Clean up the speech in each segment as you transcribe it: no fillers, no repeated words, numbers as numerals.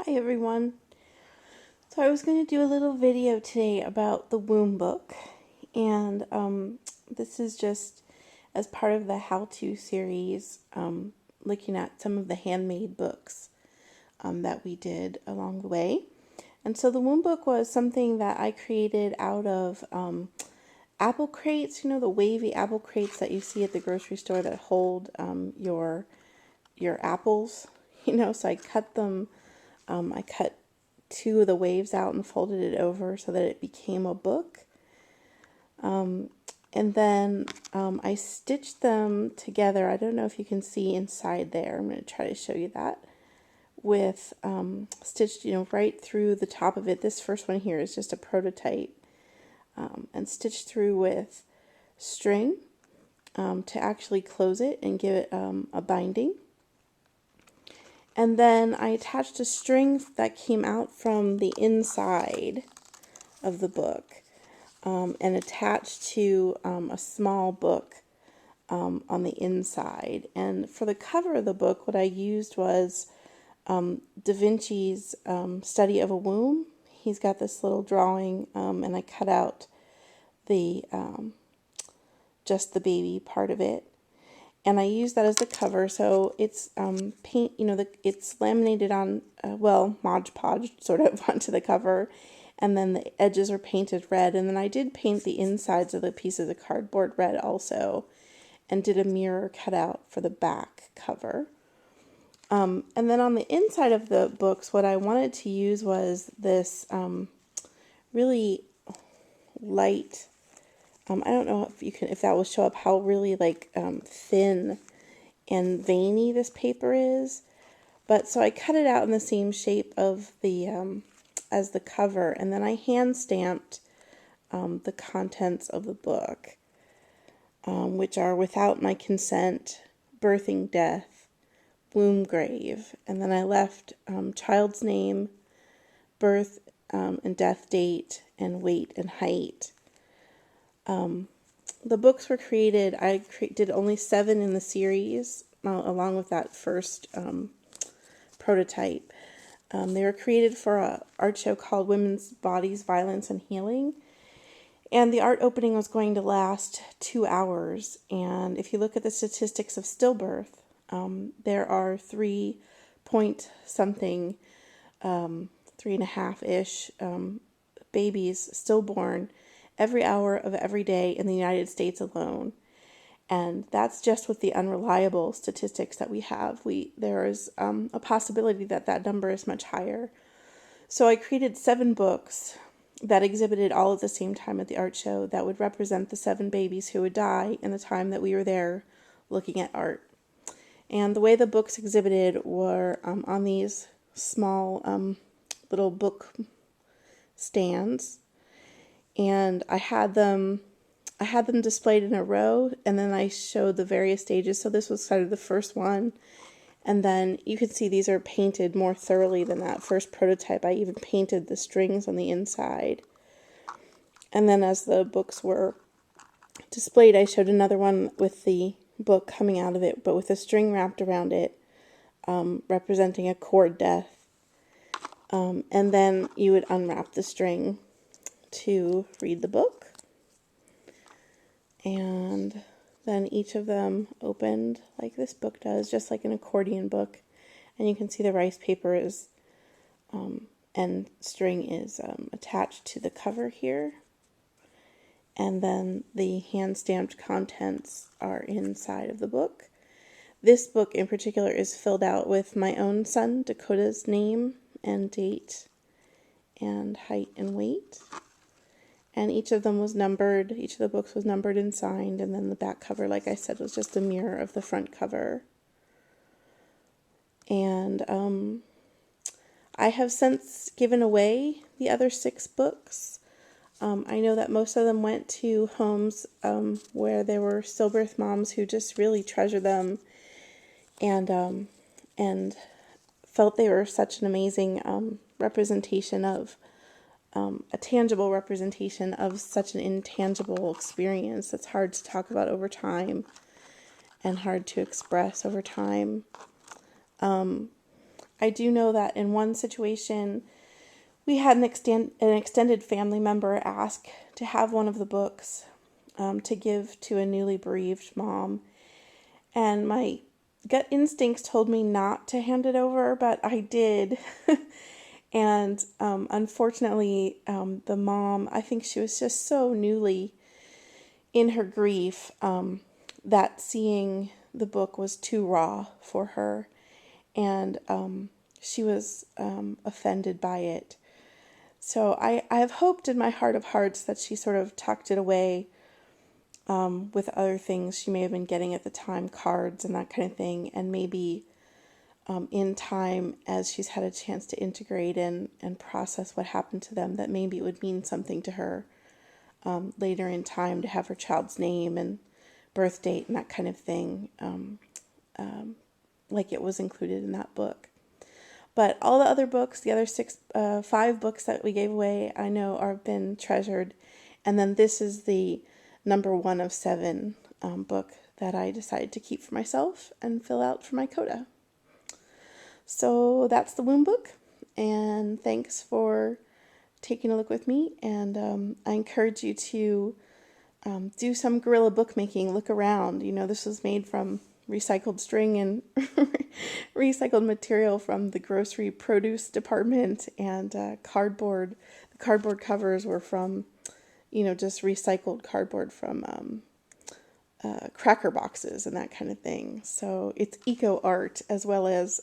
Hi everyone. So I was going to do a little video today about the womb book, and this is just as part of the how-to series, looking at some of the handmade books that we did along the way. And so the womb book was something that I created out of apple crates, the wavy apple crates that you see at the grocery store that hold your apples, so I cut them. I cut two of the waves out and folded it over so that it became a book. And then I stitched them together. I don't know if you can see inside there. I'm going to try to show you that. With stitched, right through the top of it. This first one here is just a prototype. And stitched through with string to actually close it and give it a binding. And then I attached a string that came out from the inside of the book and attached to a small book on the inside. And for the cover of the book, what I used was Da Vinci's Study of a Womb. He's got this little drawing, and I cut out the just the baby part of it. And I use that as the cover, so it's paint. It's laminated on, Mod Podge sort of onto the cover, and then the edges are painted red. And then I did paint the insides of the pieces of cardboard red also, and did a mirror cutout for the back cover. And then on the inside of the books, what I wanted to use was this really light. I don't know if that will show up how really thin and veiny this paper is, but so I cut it out in the same shape of the as the cover, and then I hand stamped the contents of the book, which are without my consent, birthing death, womb grave, and then I left child's name, birth and death date, and weight and height. The books were created, I did only 7 in the series, along with that first prototype. They were created for an art show called Women's Bodies, Violence, and Healing. And the art opening was going to last 2 hours. And if you look at the statistics of stillbirth, there are 3 point something, 3.5-ish babies stillborn every hour of every day in the United States alone. And that's just with the unreliable statistics that we have. There is a possibility that that number is much higher. So I created 7 books that exhibited all at the same time at the art show that would represent the 7 babies who would die in the time that we were there looking at art. And the way the books exhibited were on these small little book stands. And I had them displayed in a row, and then I showed the various stages. So this was kind of the first one, and then you can see these are painted more thoroughly than that first prototype. I even painted the strings on the inside. And then as the books were displayed, I showed another one with the book coming out of it, but with a string wrapped around it, representing a cord death. And then you would unwrap the string to read the book, and then each of them opened like this book does, just like an accordion book, and you can see the rice paper is and string is attached to the cover here, and then the hand stamped contents are inside of the book. This book in particular is filled out with my own son Dakota's name and date and height and weight. And each of them was numbered, each of the books was numbered and signed, and then the back cover, like I said, was just a mirror of the front cover. And I have since given away the other 6 books. I know that most of them went to homes where there were stillbirth moms who just really treasure them and felt they were such an amazing representation of a tangible representation of such an intangible experience that's hard to talk about over time and hard to express over time. I do know that in one situation, we had an extended family member ask to have one of the books to give to a newly bereaved mom. And my gut instincts told me not to hand it over, but I did. And unfortunately, the mom, I think she was just so newly in her grief that seeing the book was too raw for her. And she was offended by it. So I have hoped in my heart of hearts that she sort of tucked it away with other things she may have been getting at the time, cards and that kind of thing, and maybe in time, as she's had a chance to integrate and process what happened to them, that maybe it would mean something to her later in time to have her child's name and birth date and that kind of thing, like it was included in that book. But all the other books, the other 5 books that we gave away, I know have been treasured. And then this is the number 1 of 7 book that I decided to keep for myself and fill out for my coda. So that's the Womb book. And thanks for taking a look with me. And I encourage you to do some guerrilla bookmaking. Look around. You know, this was made from recycled string and recycled material from the grocery produce department, and cardboard. The cardboard covers were from, just recycled cardboard from cracker boxes and that kind of thing. So it's eco art as well as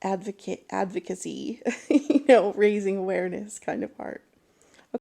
advocacy, raising awareness kind of art.